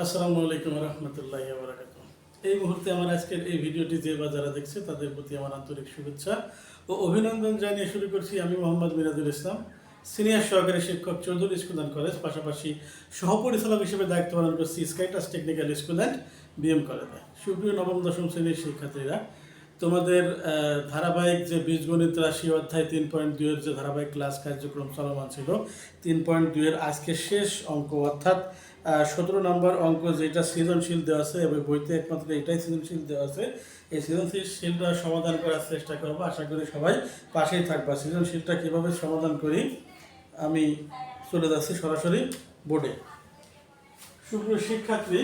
আসসালামু আলাইকুম রহমতুল্লাহি ওয়া বারাকাতুহু। এই মুহূর্তে আমার আজকের এই ভিডিওটি যে বা যারা দেখছে তাদের প্রতি আমার আন্তরিক শুভেচ্ছা ও অভিনন্দন জানিয়ে শুরু করছি। আমি মোহাম্মদ মিরাজুল ইসলাম, সিনিয়র সহকারী শিক্ষক, চৌধুরী স্কুল অ্যান্ড কলেজ, পাশাপাশি সহপরিচালক হিসেবে দায়িত্ব পালন করছি স্কাইটাস টেকনিক্যাল স্কুল অ্যান্ড বিএম কলেজে। সুপ্রিয় নবম দশম শ্রেণীর শিক্ষার্থীরা, তোমাদের ধারাবাহিক যে বীজগণিত রাশি অধ্যায় 3.2-এর যে ধারাবাহিক ক্লাস কার্যক্রম চলমান ছিল, 3.2-এর আজকে শেষ অঙ্ক অর্থাৎ 17 নম্বর অঙ্ক যেটা সৃজনশীল দেওয়া আছে এবং বইতে একমাত্র এটাই সৃজনশীল দেওয়া আছে। এই সৃজনশীলটা সমাধান করার চেষ্টা করবো, আশা করি সবাই পাশেই থাকবা। সৃজনশীলটা কীভাবে সমাধান করি আমি চলে যাচ্ছি সরাসরি বোর্ডে। সুপ্রিয় শিক্ষার্থী,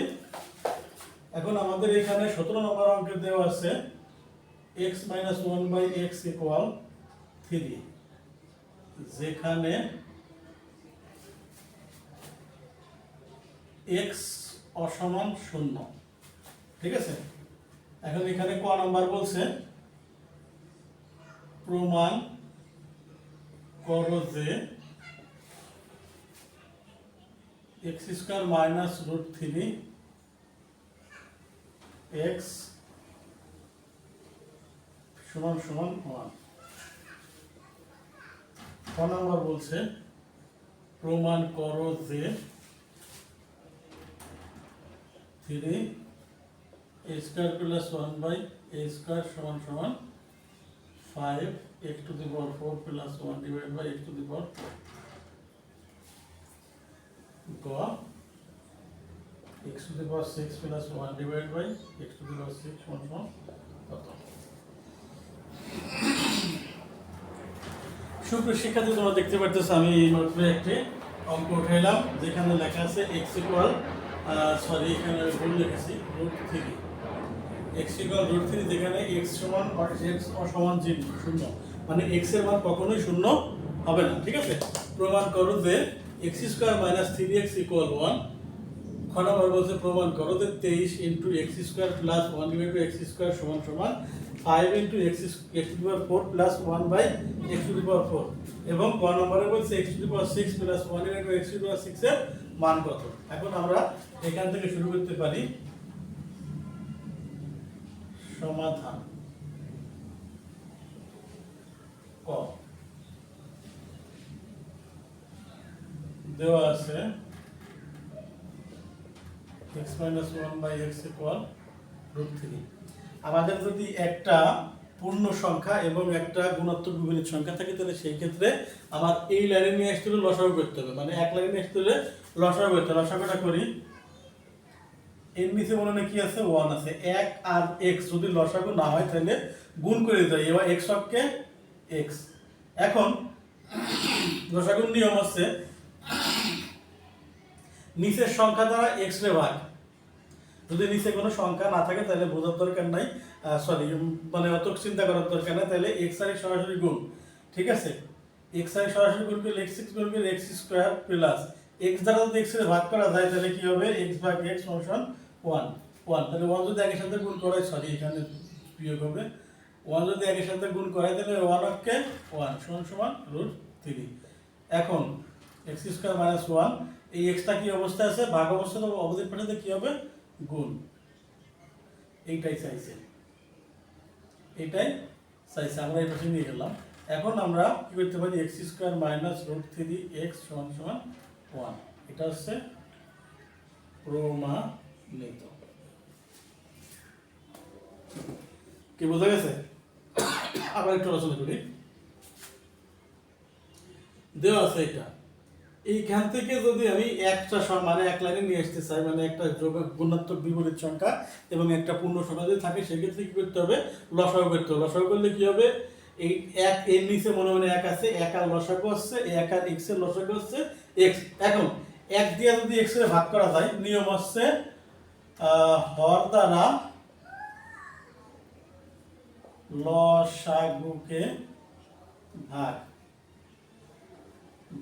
এখন আমাদের এখানে 17 নম্বর অঙ্কে দেওয়া আছে x - 1/x = 3, যেখানে x অসমান 0। ঠিক আছে, এখন এখানে ক নাম্বার বলছে প্রমাণ করো যে x² - √3 x = 1। ক নাম্বার বলছে প্রমাণ করো যে 3a² + 1/a² = 5x⁴ + 1/x⁴ গ x⁶ + 1/x⁶ কত? সুপ্রিয় শিক্ষার্থী, তোমরা দেখতে পাচ্ছ আমি এই মাত্র একটি অঙ্ক উঠাইলাম যেখানে লেখা আছে এখানে ভুল লিখেছি √3, x = √3, যেখানে x অসমান 0, মানে x এর মান কখনোই 0 হবে না। ঠিক আছে, প্রমাণ করো যে x² - 3x = 1। খ নম্বর বলছে প্রমাণ করো যে 23 × x² + 1/x² = 5 × x⁴ + 1/x⁴, এবং ক নম্বরে বলছে x⁶ + 1/x⁶ এর মান কত। এখন আমরা এখান থেকে শুরু করতে পারি সমাধান। ক দেওয়া আছে x - 1/x = √3। আমাদের যদি একটা পূর্ণ সংখ্যা এবং একটা গুণাত্মক বিপরীত সংখ্যা থাকে তাহলে সেই ক্ষেত্রে আমার এই লাইনে নিয়ে আসতে হলে লসাগু করতে হবে, মানে এক লাইনে নিয়ে আসতে হলে লসাগু করতে হবে। লসাগুটা করি, এর নিচে মনে হয় কি আছে 1 আছে, 1 আর x যদি লসাগু না হয় তাহলে গুণ করে দিতে হয়। এবার x অক্ষে x। এখন লসাগুর নিয়ম হচ্ছে নিচের সংখ্যা দ্বারা x রে ভাগ। যদি নিচে কোনো সংখ্যা না থাকে তাহলে বোঝার দরকার নাই, মানে অত চিন্তা করার দরকার নাই, তাহলে x আর সরাসরি গুণ। ঠিক আছে, x আর সরাসরি গুণ করলে x গুণ করলে x² + x দ্বারা যদি x রে ভাগ করা যায় তাহলে কি হবে x ভাগ x = 1। তাহলে 1 যদি একের সাথে গুণ করা হয়, এখানে বিয়োগ হবে, 1 যদি একের সাথে গুণ করা হয় তাহলে 1 অক্ষে 1 = √3। এখন x² - 1, এই xটা কি অবস্থায় আছে? ভাগ অবস্থায়, অপোজিট পাশে কি হবে? গুণ। এইটাই চাইছে, আমরা এই পাশে নিয়ে গেলাম। এখন আমরা কি করতে পারি? x² - √3x = 1। এটা হচ্ছে প্রমাণিত। কি বোঝা গেছে? আবার একটু আলোচনা করি। দেওয়া আছে এটা, এইখান থেকে যদি আমি একটা মানে এক লাইনে নিয়ে আসতে চাই, মানে একটা গুণাত্মক বিপরীত সংখ্যা এবং একটা পূর্ণ সংখ্যা যদি থাকে সেক্ষেত্রে কি করতে হবে? লসাগু করতে হবে। লসাগু করলে কি হবে? এই 1 এর নিচে মনে মনে 1 আছে, 1 আর লসাগু হচ্ছে 1 আর x এর লসাগু হচ্ছে x। এখন 1 দিয়ে যদি x এর ভাগ করা যায়, নিয়ম হচ্ছে হর দ্বারা লসাগুকে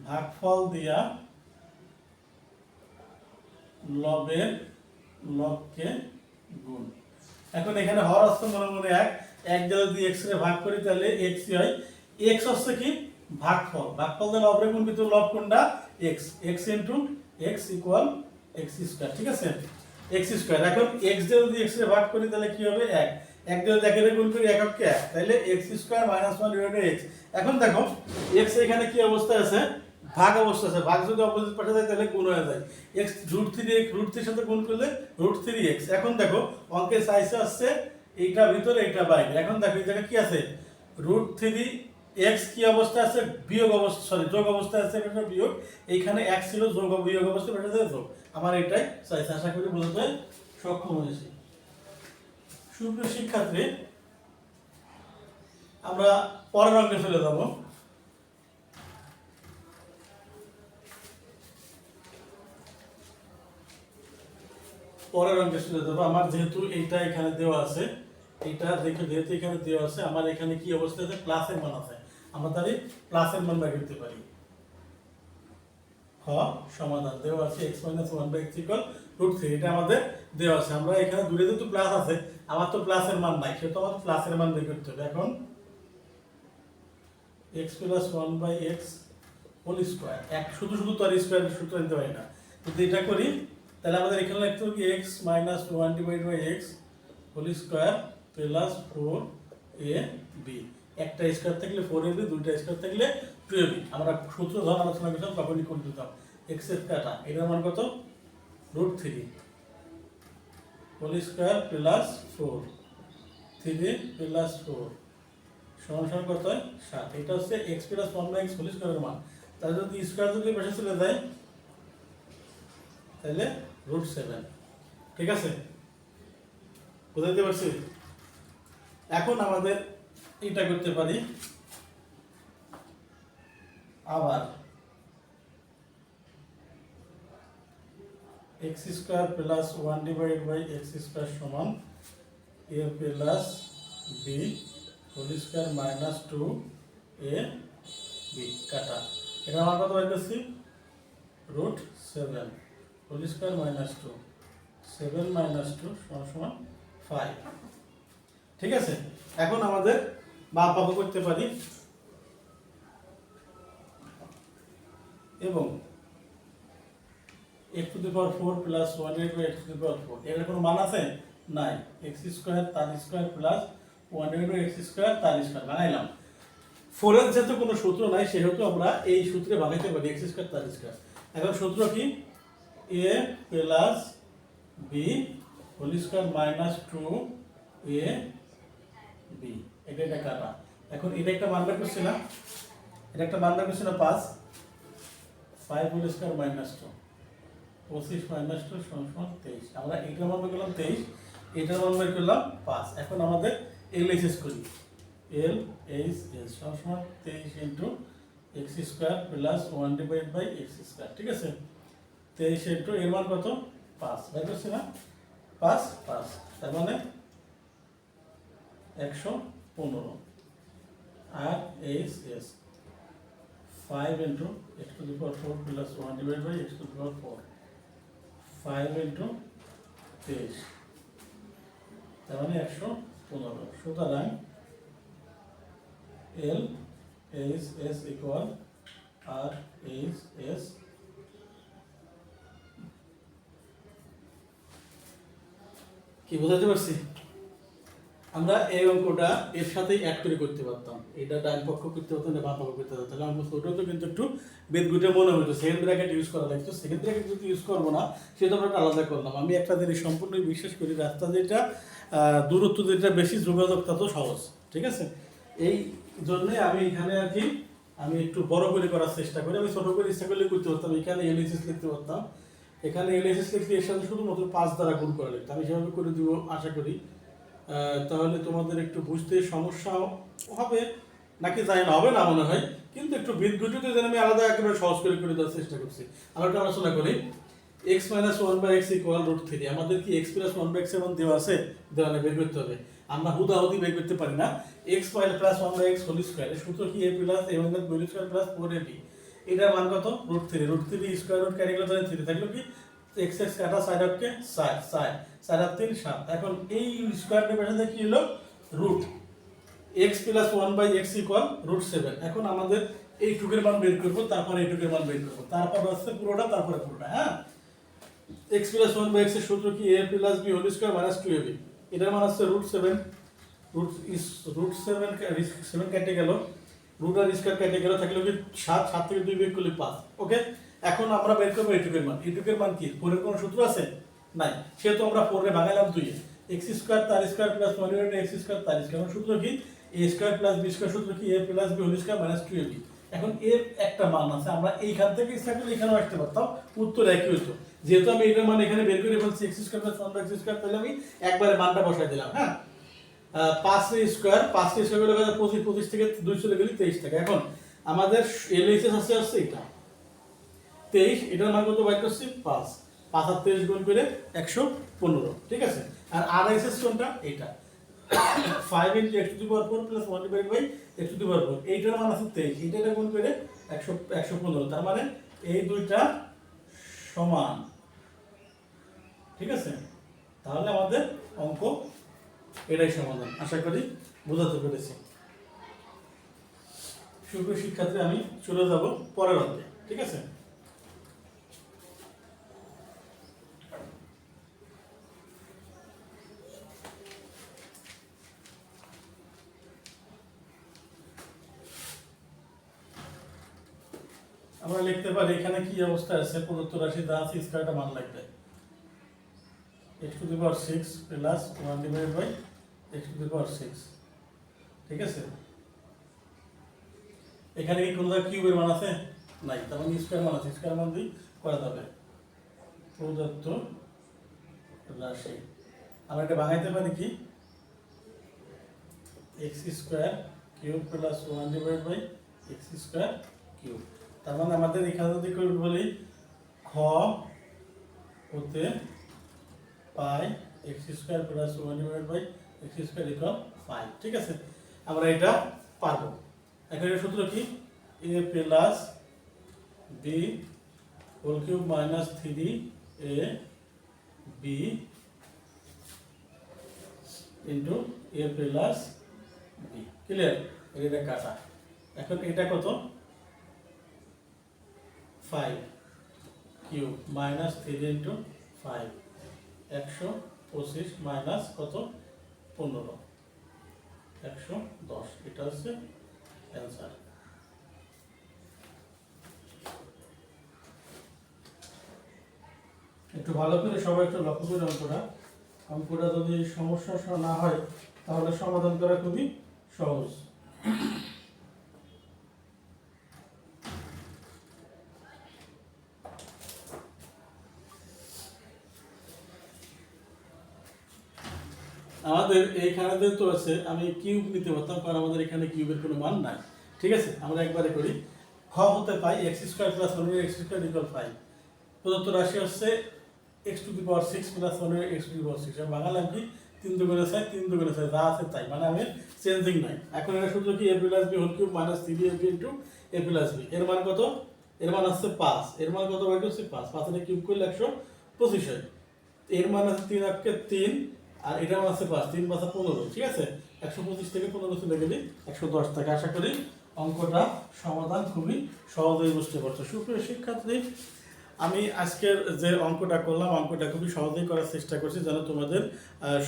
ভাগফল দিয়া লবকে গুণ। এখন এখানে হর আসছে মনে মনে 1 দ্বারা যদি x রে ভাগ করি তাহলে x হয়। x হচ্ছে কি? ভাগফল দিয়ে লব রে গুণ, কিন্তু লব কোনটা? x। x * x = x square, ঠিক আছে, এক্স স্কোয়ার। এখন এক্স দিয়ে যদি এক্স এর ভাগ করি তাহলে কি হবে, এক, এক দিয়ে একের গুণ করি এককে এক, তাহলে x square minus one divided x. এখন দেখো এক্স এখানে কি অবস্থায় আছে, ভাগ অবস্থা আছে, ভাগ যদি অপোজিট পাশে যায় তাহলে গুণ হয়ে যায়, x root three x, root থ্রির সাথে গুণ করলে রুট থ্রি এক্স। এখন দেখো অঙ্কের সাইজে আসছে এইটা ভিতরে এইটা বাইরে। এখন দেখো এই জায়গায় কি আছে, রুট থ্রি এক্স কি অবস্থা আছে, বিয়োগ অবস্থা, সরি যোগ অবস্থায় আছে, এটা বিয়োগ, এইখানে এক ছিল যোগ বিয়োগ অবস্থা, এটা যোগ। আমার এটাই চাইছে, আশা করি বোঝাতে সক্ষম হয়েছি। সুপ্রিয় শিক্ষার্থী, আমরা পরের অঙ্কে চলে যাব। পরের অঙ্কে চলে যাবো। আমার যেহেতু এইটা এখানে দেওয়া আছে, এইটা দেখে যেহেতু এখানে দেওয়া আছে, আমার এখানে কি অবস্থা আছে, প্লাসের মান আছে, আমরা তাহলে প্লাসের মান বের করতে পারি। সমাধান দেওয়া আছে x - 1/x √3, এটা আমাদের দেওয়া আছে। আমরা এখানে দূরে যেহেতু প্লাস আছে, আমার তো প্লাসের মান নাই, সেহেতু আমাদের প্লাসের মান বের করতে হবে। এখন x + 1/x হোল স্কয়ার, এক শুধু শুধু তো আর স্কয়ারের সূত্র নিতে পারি না, যদি এটা করি তাহলে আমাদের এখানে লিখতে হবে কি x - 1/x whole square plus 4ab, একটা স্কয়ার থাকলে 4ab, দুইটা স্কয়ার থাকলে 2ab। আমরা সূত্র যখন আলোচনা করতাম তখনই করে দিতাম। x এর কাটা, এটার মান কত, √3 হোল স্কয়ার প্লাস 4, 3 প্লাস 4 সমান কত হয় 7। এটা হচ্ছে x + 1/x হোল স্কয়ারের মান। তাহলে যদি স্কয়ার যদি পাশে চলে যায় তাহলে √7, ঠিক আছে, বুঝাইতে পারছি। এখন আমাদের এটা করতে পারি, আবার x² + 1/x² সমান a plus b whole square minus 2ab কাটা, এটা আমার কত বের করছি, √7 হোল স্কয়ার মাইনাস 2, 7 - 2 সমান 5, ঠিক আছে। এখন আমাদের বাম পাশে করতে পারি, এবং x⁴ প্লাস 1/x⁴, এর কোনো মান আছে নাই, x² তার স্কয়ার প্লাস 1/x² তার স্কয়ার বানাইলাম। 4 এর যেহেতু কোনো সূত্র নাই, সেহেতু আমরা এই সূত্রে ভাঙাইতে পারি x² তার স্কয়ার। এখন সূত্র কি, a plus b whole square minus 2ab, এটা কাটা। এখন এটা একটা মান বের করছি না, এটা একটা মান বের করছি না 5 হোল স্কয়ার মাইনাস 2, 25 - 2 সমান 23। আমরা এটার মান বের করলাম 23, এটার মান বের করলাম 5। এখন আমাদের LHS করি, LHS সমান 23 × x² প্লাস 1/x², ঠিক আছে, 23 এর মান কত, 5 বের করছি না, 5 তার মানে 115। আর HS 5 × x⁴ প্লাস 1/x⁴, 5 × 23, তার মানে 115। সুতরাং LHS = RHS কি বোঝাতে পারছি। আমরা এই অঙ্কটা এর সাথেই অ্যাড করে করতে পারতাম, এটা ডান পক্ষ করতে পারতাম, বাম পক্ষ করতে পারতাম, তাহলে অঙ্ক ছোট তো কিন্তু একটু বেদগুটে মনে হতো, সেকেন্ড ব্র্যাকেট ইউজ করা লাগতো। সেকেন্ড ব্র্যাকেট যদি ইউজ করবো না, সেটা আমরা আলাদা করলাম। আমি একটা জিনিস সম্পূর্ণই বিশ্বাস করি, রাস্তা যেটা দূরত্ব যেটা বেশি, যোগাযোগ তত সহজ, ঠিক আছে। এই জন্যে আমি এখানে আর কি আমি একটু বড় করে করার চেষ্টা করি। আমি ছোট করে ইচ্ছা করলে করতে পারতাম, এখানে LHS লিখতে পারতাম, এখানে LHS লিখতে এর সাথে শুধুমাত্র 5 দ্বারা গুণ করা লিখতাম। আমি সেভাবে করে দিব আশা করি। তাহলে তোমাদের একটু বুঝতে সমস্যা হবে নাকি জানি না, হবে না মনে হয়, কিন্তু একটু বিদ্যুতিতে যেন আমি আলাদা একেবারে সহজ করে করে দেওয়ার চেষ্টা করছি। আমরা একটা আলোচনা করি, x - 1/x = √3। আমাদের কি x + 1/x এর মান দেওয়া আছে, দেওয়া নেই, বের করতে হবে। আমরা হুদাহুদি বের করতে পারি না। x + 1/x হোল স্কয়ার, এর সূত্র কি, a + a - b square plus 4ab, এটার মান কত, √3, √3 স্কয়ার রুট ক্যারি করলে 3 থাকলো কি, x কাটা 4 কে 4 4 আর 3 7। এখন এই স্কয়ারটা পেছনে কি হলো, রুট x + 1/x = √7। এখন আমাদের এই টুকের মান বের করব, তারপর এই টুকের মান বের করব, তারপর হচ্ছে পুরোটা, তারপরে পুরোটা, হ্যাঁ। X plus one by x এর সূত্র কি a plus b whole square minus two a b, এটার মান হচ্ছে √7, √7 7 কেটে গেল, রুট আর স্কোয়ার কেটে গেল, থাকলে কি 7, 7 থেকে 2 বিয়োগ করলে 5। ওকে, এখন আমরা বের করবো এটুকের মান। এটুকের মান কি 4 এর কোনো সূত্র আছে? নাই, সেহেতু আমরা 4 এ ভাঙাইলাম 2 এ, এক্স স্কোয়ার তার স্কোয়ার প্লাস 1 এক্স স্কোয়ার তার স্কোয়ার, সূত্র কি a square plus b square, সূত্র কি a plus b whole square minus 2ab। এখন এর একটা মান আছে, আমরা এইখান থেকে ইচ্ছা করলে এখানেও আসতে পারতাম, উত্তর একই হতো। যেহেতু আমি এটার মান এখানে বের করে ফেলছি x square plus 1x square, তাহলে আমি একবারে মানটা বসাই দিলাম। হ্যাঁ, 5 স্কোয়ার 5 স্কোয়ার করে 25, 25 থেকে 2 চলে গেলে 23 টাকা। এখন আমাদের এলএইচএস আছে এটা 23, এটার মান কত বাইর করছি 5, 5 আর 23 গুণ করে 115। ঠিক আছে, আর আরএসএস কোনটা? এটা 5 × x⁴ প্লাস 1/x⁴, এইটার মান আছে 23, এটা গুণ করে 115, তার মানে এই দুইটা সমান। ঠিক আছে, তাহলে আমাদের অঙ্ক এটাই সমাধান। আশা করি বোঝাতে পেরেছি। সুপ্রিয় শিক্ষার্থী, আমি চলে যাব পরের অধ্যায়ে। ঠিক আছে, আমরা লিখতে পারি এখানে কি অবস্থা আছে, প্রদত্ত রাশি দা আছে, স্কয়ারটা মান লাগবে x⁶ প্লাস 1/x⁶। ঠিক আছে, এখানে কি কোনো কিউবের মান আছে? নাই, তার মানে স্কয়ার মান আছে, স্কয়ার মান দিয়ে করা যাবে। প্রদত্ত রাশি আমরা এটা ভাঙাইতে পারি কি x² প্লাস 1/x², তার মানে আমাদের এখানে যদি করে বলি খ হতে পাই x² প্লাস 1/x² = 5। ঠিক আছে, আমরা এটা পারবো। এখন এর সূত্র কি a plus b whole cube minus 3ab into a plus b। Clear? এটা কাটা। এখন এটা কত 5 কিউব মাইনাস 3 ইন্টু 5 125 মাইনাস কত 15 110, এটা হচ্ছে অ্যান্সার। একটু ভালো করে সবাই একটু লক্ষ্য করে অঙ্কটা যদি সমস্যা না হয় তাহলে সমাধান করা খুবই সহজ। আমাদের এইখানে তো আছে, আমি কিউব নিতে পারতাম, কারণ আমাদের এখানে কিউবের কোনো মান নাই। ঠিক আছে, আমরা একবারে করি। খ হতে পাই x² প্লাস 1x² = 5। প্রদত্ত রাশি হচ্ছে x⁶ প্লাস 1x⁶। আমি বাংলাম কি 3 × 6 3 × 6 যা আছে তাই, মানে আমি চেঞ্জিং নাই। এখন এটা সূত্র কি a plus b whole cube minus 3ab into a plus b। এর মান কত? এর মান হচ্ছে 5। এর মান কত বাই করছে 5, 5 এর কিউব করলে 125 হয়। এর মান আছে 3 × 3, আর এটা মান আছে 5, 3 × 5 = 15। ঠিক আছে, 125 থেকে 15 চলে গেলে 110 থাকে। আশা করি অঙ্কটা সমাধান খুবই সহজেই বুঝতে পারছো। সুপ্রিয় শিক্ষার্থী, আমি আজকের যে অঙ্কটা করলাম, অঙ্কটা খুবই সহজেই করার চেষ্টা করছি যেন তোমাদের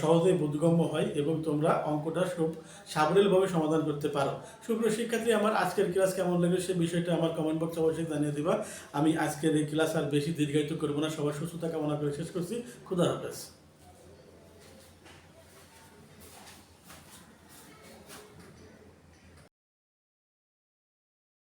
সহজেই বোধগম্য হয় এবং তোমরা অঙ্কটা খুব সাবলীলভাবে সমাধান করতে পারো। সুপ্রিয় শিক্ষার্থী, আমার আজকের ক্লাস কেমন লাগবে সে বিষয়টা আমার কমেন্ট বক্সে অবশ্যই জানিয়ে দিবা। আমি আজকের এই ক্লাস আর বেশি দীর্ঘায়িত করবো না। সবার সুস্থতা কামনা করে শেষ করছি। খুদা হাফেজ।